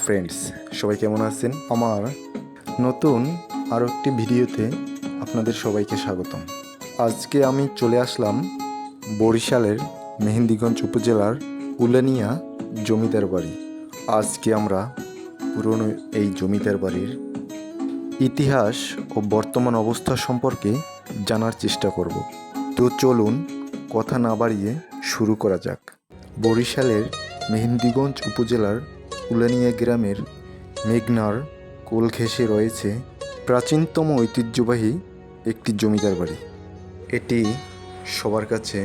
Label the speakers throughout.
Speaker 1: Friends, সবাই কেমন আছেন? আমার নতুন আরও একটি ভিডিওতে আপনাদের সবাইকে স্বাগতম। আজকে আমি চলে আসলাম বরিশালের মেহেন্দিগঞ্জ উপজেলার উলানিয়া জমিদার বাড়ি। আজকে আমরা পুরনো এই জমিদার বাড়ির ইতিহাস ও বর্তমান অবস্থা সম্পর্কে জানার চেষ্টা করব। তো চলুন কথা না বাড়িয়ে শুরু করা যাক। বরিশালের মেহেন্দিগঞ্জ উপজেলার উলানিয়া গ্রামের মেঘনার কোল ঘেঁষে রয়েছে প্রাচীনতম ঐতিহ্যবাহী একটি জমিদার বাড়ি। এটি সবার কাছে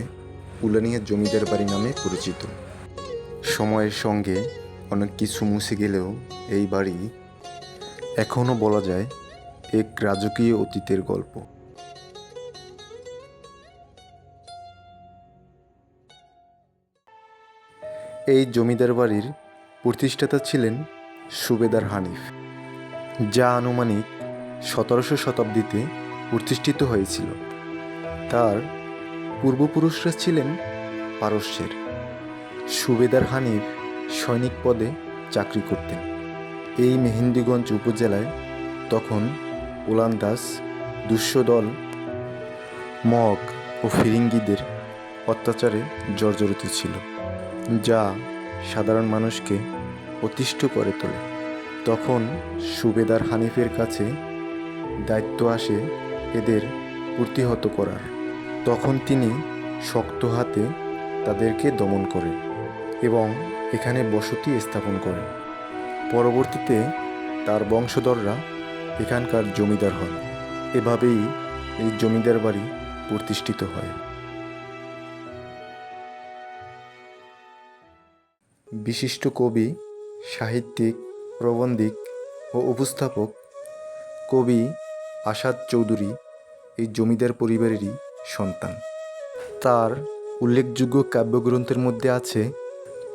Speaker 1: উলানিয়া জমিদার বাড়ি নামে পরিচিত। সময়ের সঙ্গে অনেক কিছু মুছে গেলেও এই বাড়ি এখনও বলা যায় এক রাজকীয় অতীতের গল্প। এই জমিদার বাড়ির প্রতিষ্ঠাতা ছিলেন সুবেদার হানিফ, যা আনুমানিক 17শো শতাব্দীতে প্রতিষ্ঠিত হয়েছিল। তার পূর্বপুরুষরা ছিলেন পারস্যের। সুবেদার হানিফ সৈনিক পদে চাকরি করতেন। এই মেহেন্দিগঞ্জ উপজেলায় তখন ওলন্দাজ দুঃস্বদল মগ ও ফিরিঙ্গিদের অত্যাচারে জর্জরিত ছিল, যা সাধারণ মানুষকে অতিষ্ঠ করে তোলে। তখন সুবেদার হানিফের কাছে দায়িত্ব আসে এদের প্রতিহত করার। তখন তিনি শক্ত হাতে তাদেরকে দমন করেন এবং এখানে বসতি স্থাপন করেন। পরবর্তীতে তার বংশধররা এখানকার জমিদার হন। এভাবেই এই জমিদার বাড়ি প্রতিষ্ঠিত হয়। বিশিষ্ট কবি, সাহিত্যিক, প্রবন্ধিক ও উপস্থাপক কবি আসাদ চৌধুরী এই জমিদার পরিবারেরই সন্তান। তার উল্লেখযোগ্য কাব্যগ্রন্থের মধ্যে আছে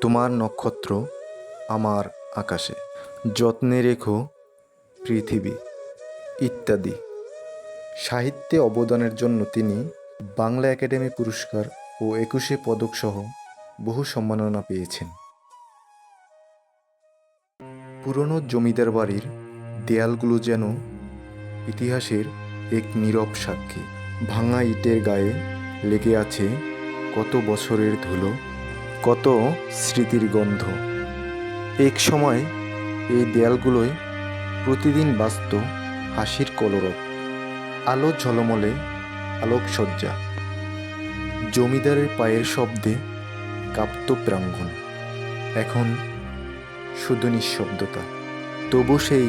Speaker 1: তোমার নক্ষত্র আমার আকাশে, যত্নে রেখো পৃথিবী ইত্যাদি। সাহিত্যে অবদানের জন্য তিনি বাংলা একাডেমি পুরস্কার ও 21শে পদক সহ বহু সম্মাননা পেয়েছেন। পুরনো জমিদার বাড়ির দেয়ালগুলো যেন ইতিহাসের এক নীরব সাক্ষী। ভাঙা ইটের গায়ে লেগে আছে কত বছরের ধুলো, কত স্মৃতির গন্ধ। এক সময় এই দেয়ালগুলোয় প্রতিদিন বাজত হাসির কলরব, আলো ঝলমলে আলোকসজ্জা, জমিদারের পায়ের শব্দে কাঁপত প্রাঙ্গণ। এখন শুধু নিঃশব্দতা। তবু সেই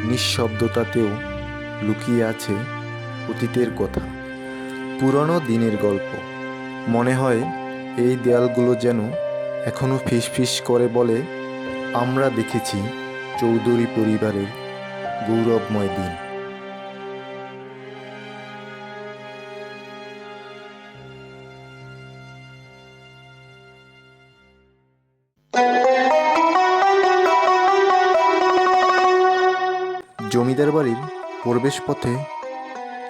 Speaker 1: নিঃশব্দতাতেও লুকিয়ে আছে অতীতের কথা, পুরনো দিনের গল্প। মনে হয় এই দেয়ালগুলো যেন এখনো ফিসফিস করে বলে, আমরা দেখেছি চৌধুরী পরিবারের গৌরবময় দিন। জমিদার বাড়ির প্রবেশ পথে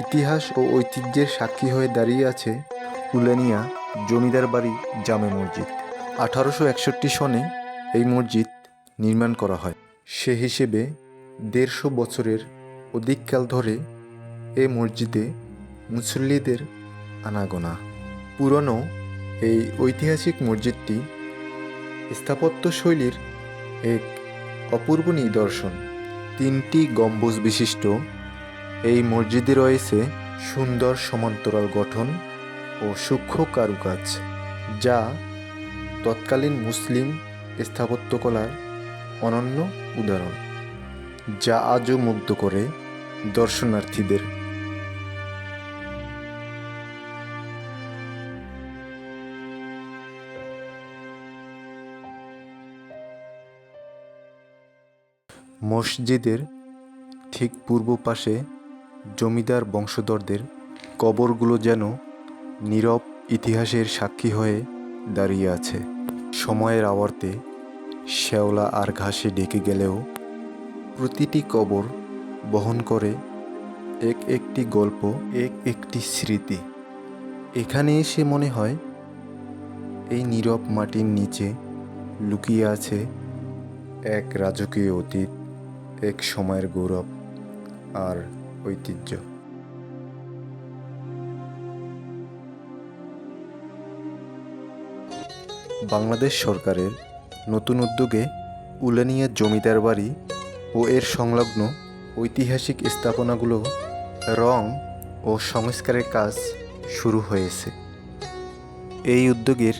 Speaker 1: ইতিহাস ও ঐতিহ্যের সাক্ষী হয়ে দাঁড়িয়ে আছে উলানিয়া জমিদার বাড়ি জামে মসজিদ। 1861 সনে এই মসজিদ নির্মাণ করা হয়। সে হিসেবে 150 বছরের অধিককাল ধরে এই মসজিদে মুসল্লিদের আনাগোনা। পুরনো এই ঐতিহাসিক মসজিদটি স্থাপত্যশৈলীর এক অপূর্ব নিদর্শন। 3টি গম্বুজ বিশিষ্ট এই মসজিদে রয়েছে সুন্দর সমান্তরাল গঠন ও সূক্ষ্ম কারুকাজ, যা তৎকালীন মুসলিম স্থাপত্যকলার অনন্য উদাহরণ, যা আজও মুগ্ধ করে দর্শনার্থীদের। মসজিদের ঠিক পূর্ব পাশে জমিদার বংশধরদের কবরগুলো যেন নীরব ইতিহাসের সাক্ষী হয়ে দাঁড়িয়ে আছে। সময়ের আবর্তে শ্যাওলা আর ঘাসে ঢেকে গেলেও প্রতিটি কবর বহন করে এক একটি গল্প, এক একটি স্মৃতি। এখানে এসে মনে হয় এই নীরব মাটির নিচে লুকিয়ে আছে এক রাজকীয় অতীত, এক সময়ের গৌরব আর ঐতিহ্য। বাংলাদেশ সরকারের নতুন উদ্যোগে উলানিয়া জমিদার বাড়ি ও এর সংলগ্ন ঐতিহাসিক স্থাপনাগুলো রং ও সংস্কারের কাজ শুরু হয়েছে। এই উদ্যোগের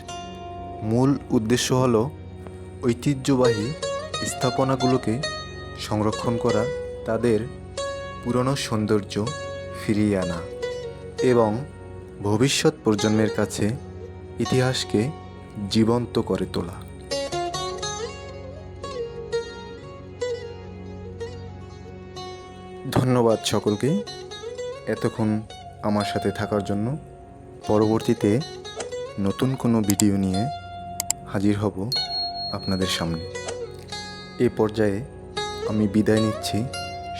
Speaker 1: মূল উদ্দেশ্য হল ঐতিহ্যবাহী স্থাপনাগুলোকে সংরক্ষণ করা, তাদের পুরনো সৌন্দর্য ফিরিয়ে আনা এবং ভবিষ্যৎ প্রজন্মের কাছে ইতিহাসকে জীবন্ত করে তোলা। ধন্যবাদ সকলকে এতক্ষণ আমার সাথে থাকার জন্য। পরবর্তীতে নতুন কোনো ভিডিও নিয়ে হাজির হব আপনাদের সামনে। এ পর্যায়ে আমি বিদায় নিচ্ছি।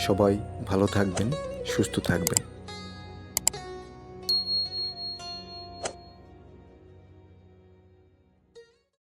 Speaker 1: সবাই ভালো থাকবেন, সুস্থ থাকবেন।